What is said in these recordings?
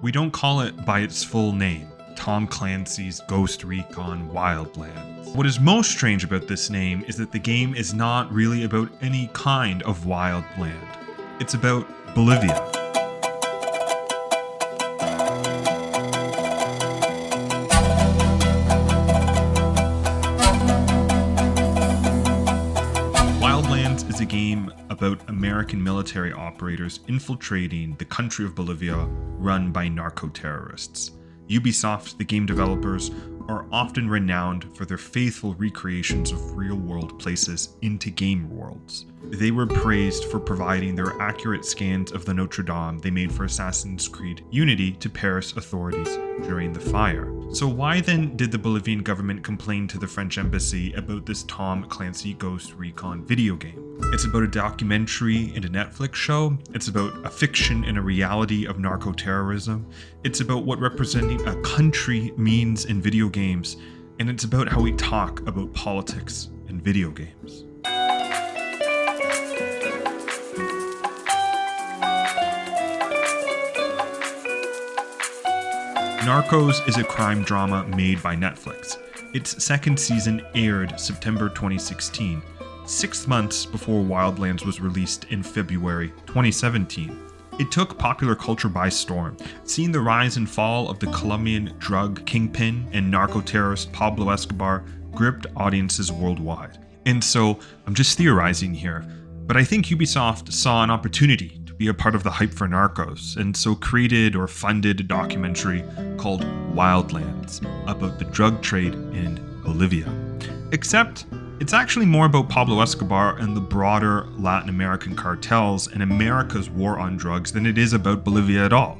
we don't call it by its full name, Tom Clancy's Ghost Recon Wildlands. What is most strange about this name is that the game is not really about any kind of wild land. It's about Bolivia. Wildlands is a game about American military operators infiltrating the country of Bolivia run by narco-terrorists. Ubisoft, the game developers, are often renowned for their faithful recreations of real-world places into game worlds. They were praised for providing their accurate scans of the Notre Dame they made for Assassin's Creed Unity to Paris authorities during the fire. So why then did the Bolivian government complain to the French embassy about this Tom Clancy Ghost Recon video game? It's about a documentary and a Netflix show. It's about a fiction and a reality of narco-terrorism. It's about what representing a country means in video games. And it's about how we talk about politics in video games. Narcos is a crime drama made by Netflix. Its second season aired September 2016, 6 months before Wildlands was released in February 2017. It took popular culture by storm, seeing the rise and fall of the Colombian drug kingpin and narco-terrorist Pablo Escobar gripped audiences worldwide. And so, I'm just theorizing here, but I think Ubisoft saw an opportunity to be a part of the hype for Narcos, and so created or funded a documentary called Wildlands about the drug trade in Bolivia. Except, it's actually more about Pablo Escobar and the broader Latin American cartels and America's war on drugs than it is about Bolivia at all.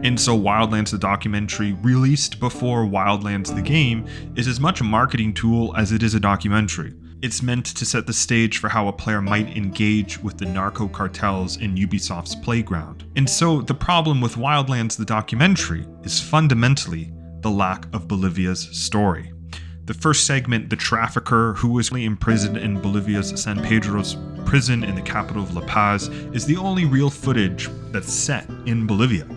And so Wildlands the documentary, released before Wildlands the game, is as much a marketing tool as it is a documentary. It's meant to set the stage for how a player might engage with the narco cartels in Ubisoft's playground. And so the problem with Wildlands the documentary is fundamentally the lack of Bolivia's story. The first segment, the trafficker who was imprisoned in Bolivia's San Pedro's prison in the capital of La Paz, is the only real footage that's set in Bolivia.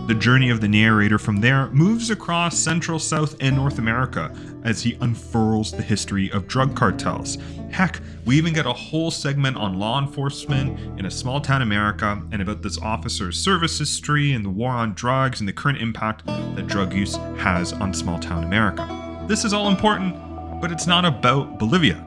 The journey of the narrator from there moves across Central, South, and North America as he unfurls the history of drug cartels. Heck, we even get a whole segment on law enforcement in a small town America and about this officer's service history and the war on drugs and the current impact that drug use has on small town America. This is all important, but it's not about Bolivia.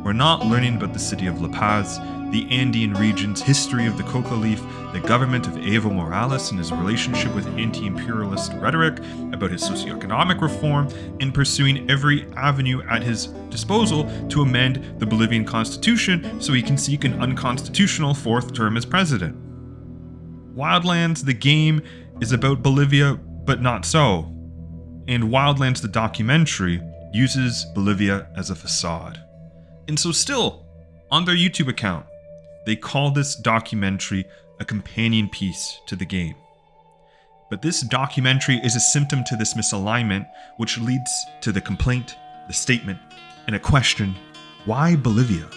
We're not learning about the city of La Paz, the Andean region's history of the coca leaf, the government of Evo Morales and his relationship with anti-imperialist rhetoric, about his socioeconomic reform, and pursuing every avenue at his disposal to amend the Bolivian constitution so he can seek an unconstitutional fourth term as president. Wildlands, the game, is about Bolivia, but not so. And Wildlands, the documentary, uses Bolivia as a facade. And so still, on their YouTube account, they call this documentary a companion piece to the game. But this documentary is a symptom to this misalignment, which leads to the complaint, the statement, and a question: why Bolivia?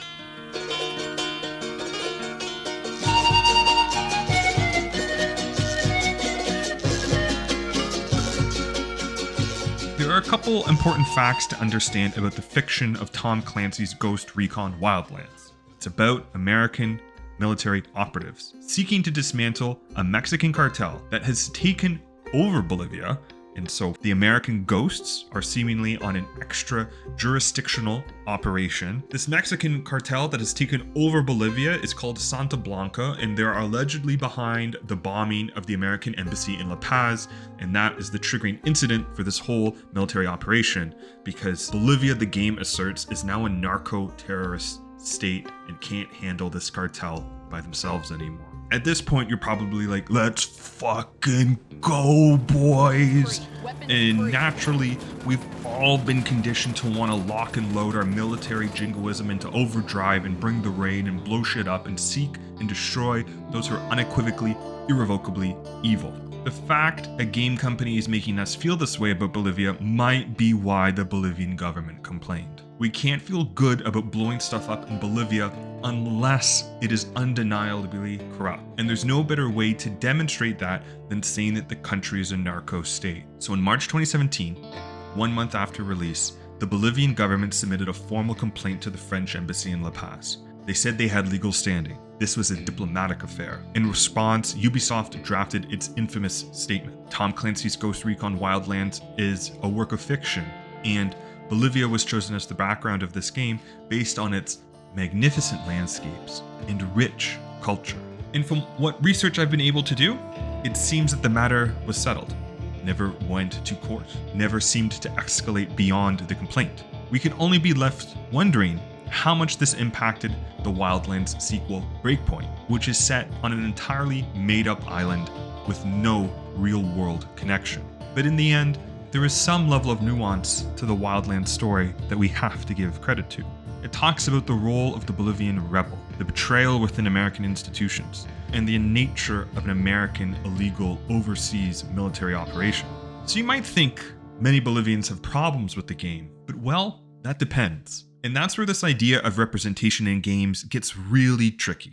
There are a couple important facts to understand about the fiction of Tom Clancy's Ghost Recon Wildlands. It's about American military operatives seeking to dismantle a Mexican cartel that has taken over Bolivia, and so the American ghosts are seemingly on an extra-jurisdictional operation. This Mexican cartel that has taken over Bolivia is called Santa Blanca, and they're allegedly behind the bombing of the American embassy in La Paz, and that is the triggering incident for this whole military operation, because Bolivia, the game asserts, is now a narco-terrorist state and can't handle this cartel by themselves anymore. At this point, you're probably like, let's fucking go, boys. And naturally, we've all been conditioned to want to lock and load our military jingoism into overdrive and bring the rain and blow shit up and seek and destroy those who are unequivocally, irrevocably evil. The fact a game company is making us feel this way about Bolivia might be why the Bolivian government complained. We can't feel good about blowing stuff up in Bolivia unless it is undeniably corrupt. And there's no better way to demonstrate that than saying that the country is a narco-state. So in March 2017, 1 month after release, the Bolivian government submitted a formal complaint to the French embassy in La Paz. They said they had legal standing. This was a diplomatic affair. In response, Ubisoft drafted its infamous statement. Tom Clancy's Ghost Recon Wildlands is a work of fiction, and Bolivia was chosen as the background of this game based on its magnificent landscapes and rich culture. And from what research I've been able to do, it seems that the matter was settled. Never went to court, never seemed to escalate beyond the complaint. We can only be left wondering how much this impacted the Wildlands sequel Breakpoint, which is set on an entirely made-up island with no real-world connection. But in the end, there is some level of nuance to the Wildlands story that we have to give credit to. It talks about the role of the Bolivian rebel, the betrayal within American institutions, and the nature of an American illegal overseas military operation. So you might think many Bolivians have problems with the game, but well, that depends. And that's where this idea of representation in games gets really tricky.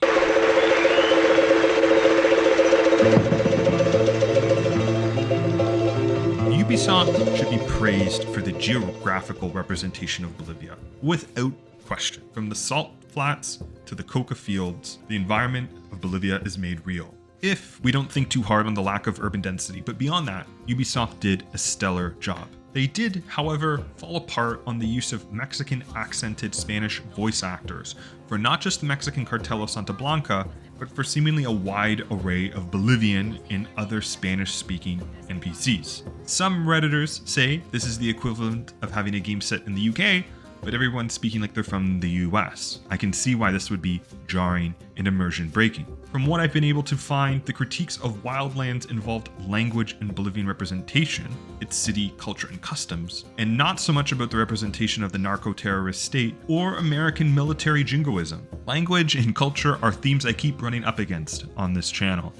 Ubisoft should be praised for the geographical representation of Bolivia, without question. From the salt flats to the coca fields, the environment of Bolivia is made real. If we don't think too hard on the lack of urban density, but beyond that, Ubisoft did a stellar job. They did, however, fall apart on the use of Mexican-accented Spanish voice actors for not just the Mexican cartel of Santa Blanca, but for seemingly a wide array of Bolivian and other Spanish-speaking NPCs. Some Redditors say this is the equivalent of having a game set in the UK, but everyone's speaking like they're from the US. I can see why this would be jarring and immersion breaking. From what I've been able to find, the critiques of Wildlands involved language and Bolivian representation, its city, culture, and customs, and not so much about the representation of the narco-terrorist state or American military jingoism. Language and culture are themes I keep running up against on this channel.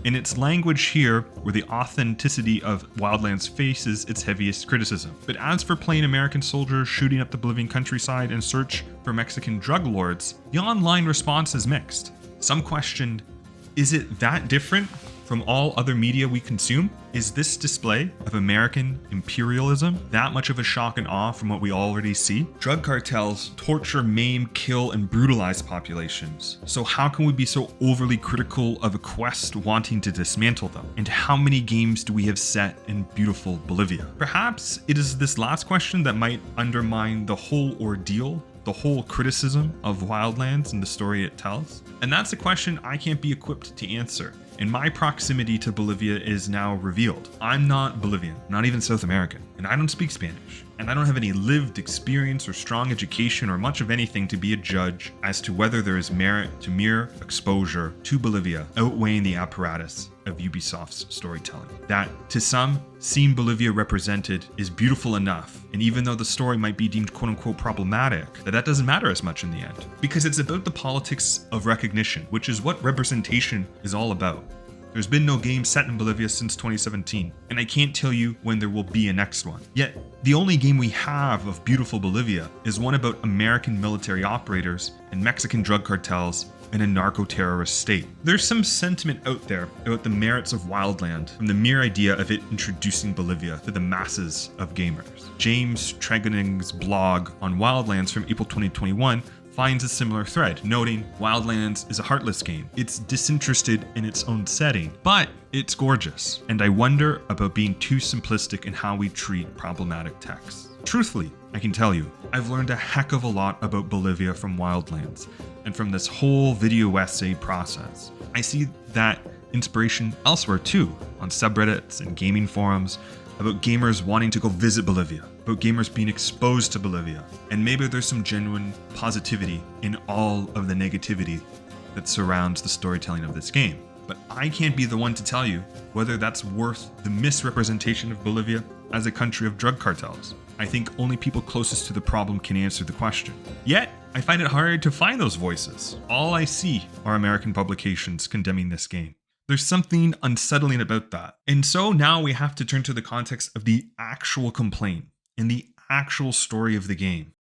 And it's language here where the authenticity of Wildlands faces its heaviest criticism. But as for plain American soldiers shooting up the Bolivian countryside in search for Mexican drug lords, the online response is mixed. Some questioned, is it that different from all other media we consume? Is this display of American imperialism that much of a shock and awe from what we already see? Drug cartels torture, maim, kill, and brutalize populations. So how can we be so overly critical of a quest wanting to dismantle them? And how many games do we have set in beautiful Bolivia? Perhaps it is this last question that might undermine the whole ordeal, the whole criticism of Wildlands and the story it tells. And that's a question I can't be equipped to answer. And my proximity to Bolivia is now revealed. I'm not Bolivian, not even South American, and I don't speak Spanish. And I don't have any lived experience or strong education or much of anything to be a judge as to whether there is merit to mere exposure to Bolivia outweighing the apparatus of Ubisoft's storytelling. That, to some, seeing Bolivia represented is beautiful enough, and even though the story might be deemed quote-unquote problematic, that doesn't matter as much in the end. Because it's about the politics of recognition, which is what representation is all about. There's been no game set in Bolivia since 2017, and I can't tell you when there will be a next one. Yet, the only game we have of beautiful Bolivia is one about American military operators and Mexican drug cartels in a narco-terrorist state. There's some sentiment out there about the merits of Wildland from the mere idea of it introducing Bolivia to the masses of gamers. James Tregoning's blog on Wildlands from April 2021 finds a similar thread, noting Wildlands is a heartless game. It's disinterested in its own setting, but it's gorgeous. And I wonder about being too simplistic in how we treat problematic texts. Truthfully, I can tell you, I've learned a heck of a lot about Bolivia from Wildlands, and from this whole video essay process. I see that inspiration elsewhere too, on subreddits and gaming forums, about gamers wanting to go visit Bolivia, about gamers being exposed to Bolivia, and maybe there's some genuine positivity in all of the negativity that surrounds the storytelling of this game. But I can't be the one to tell you whether that's worth the misrepresentation of Bolivia as a country of drug cartels. I think only people closest to the problem can answer the question. Yet, I find it hard to find those voices. All I see are American publications condemning this game. There's something unsettling about that. And so now we have to turn to the context of the actual complaint and the actual story of the game.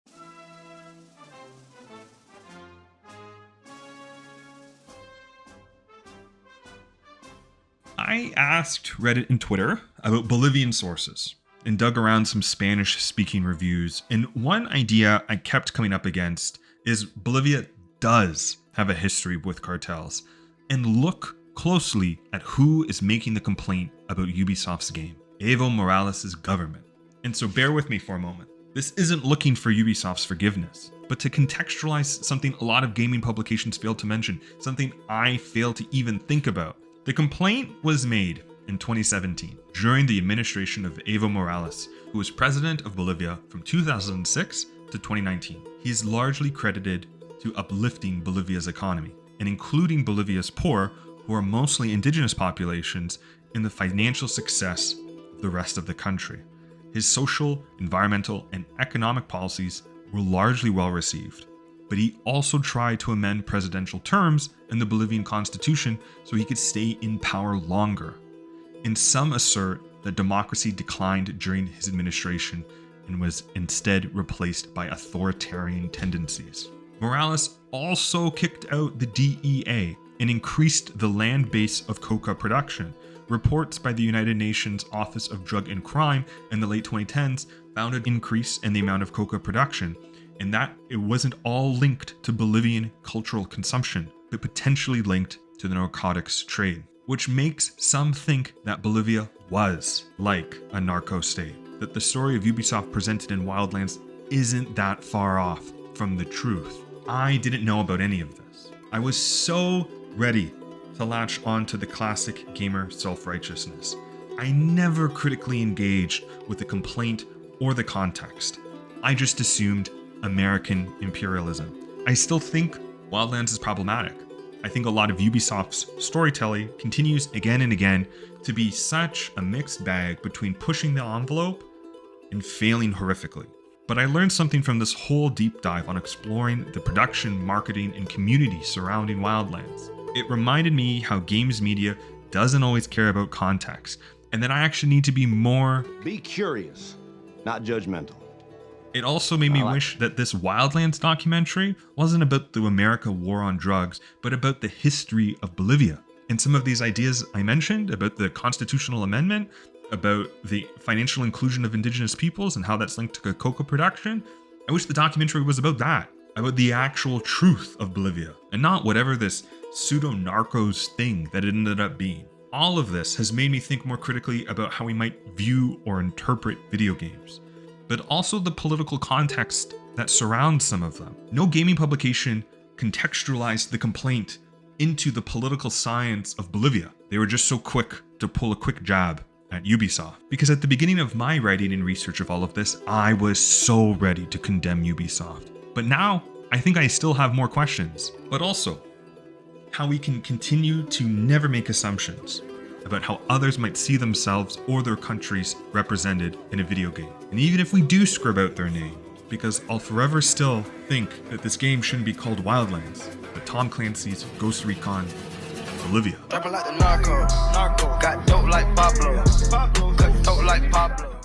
I asked Reddit and Twitter about Bolivian sources and dug around some Spanish-speaking reviews, and one idea I kept coming up against is Bolivia does have a history with cartels, and look closely at who is making the complaint about Ubisoft's game: Evo Morales' government. And so bear with me for a moment. This isn't looking for Ubisoft's forgiveness, but to contextualize something a lot of gaming publications fail to mention, something I fail to even think about. The complaint was made in 2017 during the administration of Evo Morales, who was president of Bolivia from 2006 to 2019. He is largely credited to uplifting Bolivia's economy and including Bolivia's poor, who are mostly indigenous populations, in the financial success of the rest of the country. His social, environmental, and economic policies were largely well received, but he also tried to amend presidential terms in the Bolivian constitution so he could stay in power longer. And some assert that democracy declined during his administration and was instead replaced by authoritarian tendencies. Morales also kicked out the DEA and increased the land base of coca production. Reports by the United Nations Office of Drug and Crime in the late 2010s found an increase in the amount of coca production, and that it wasn't all linked to Bolivian cultural consumption, but potentially linked to the narcotics trade, which makes some think that Bolivia was like a narco-state, that the story of Ubisoft presented in Wildlands isn't that far off from the truth. I didn't know about any of this. I was so ready to latch onto the classic gamer self-righteousness. I never critically engaged with the complaint or the context. I just assumed American imperialism. I still think Wildlands is problematic. I think a lot of Ubisoft's storytelling continues again and again to be such a mixed bag between pushing the envelope and failing horrifically. But I learned something from this whole deep dive on exploring the production, marketing, and community surrounding Wildlands. It reminded me how games media doesn't always care about context, and that I actually need to be more... Be curious, not judgmental. It also made me wish that this Wildlands documentary wasn't about the America war on drugs, but about the history of Bolivia. And some of these ideas I mentioned about the constitutional amendment, about the financial inclusion of indigenous peoples and how that's linked to coca production, I wish the documentary was about that, about the actual truth of Bolivia, and not whatever this pseudo-narcos thing that it ended up being. All of this has made me think more critically about how we might view or interpret video games, but also the political context that surrounds some of them. No gaming publication contextualized the complaint into the political science of Bolivia. They were just so quick to pull a quick jab at Ubisoft. Because at the beginning of my writing and research of all of this, I was so ready to condemn Ubisoft. But now, I think I still have more questions. But also, how we can continue to never make assumptions about how others might see themselves or their countries represented in a video game. And even if we do scrub out their name, because I'll forever still think that this game shouldn't be called Wildlands, but Tom Clancy's Ghost Recon Bolivia. Rapping like the narco, got dope like Pablo, cut dope like Pablo.